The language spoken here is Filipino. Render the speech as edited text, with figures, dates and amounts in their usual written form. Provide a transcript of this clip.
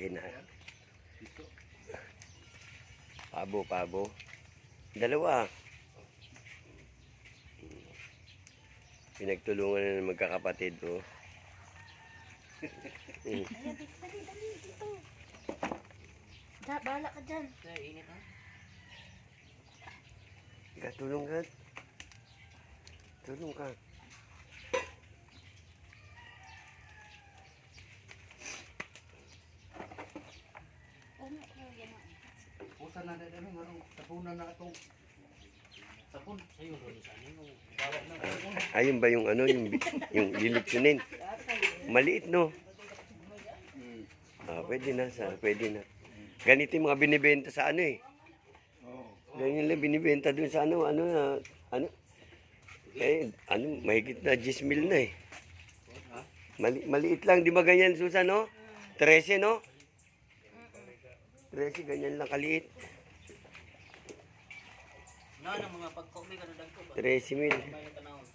Malaki na. Pabo. Dalawa. Pinagtulungan na ng magkakapatid, oh. Ayan, dali, dito. Bahala ka dyan. Init ha? Tulong ka. Tulong ka. Pusa na rin kami, tapunan na itong tapon. Sa'yo rin sa anin, bawat na. Ayun ba yung ano, yung lilipsunin? Maliit, no? Pwede na. Ganito yung mga binibenta sa ano eh. Ganyan lang binibenta dun sa ano, mahigit na 10 mil na eh. Maliit lang, di ba ganyan, Susan, no? 13, no? 13, ganyan lang kaliit. Na, mga pagkaumi ka na dagko ba? 13 mil. May panahon.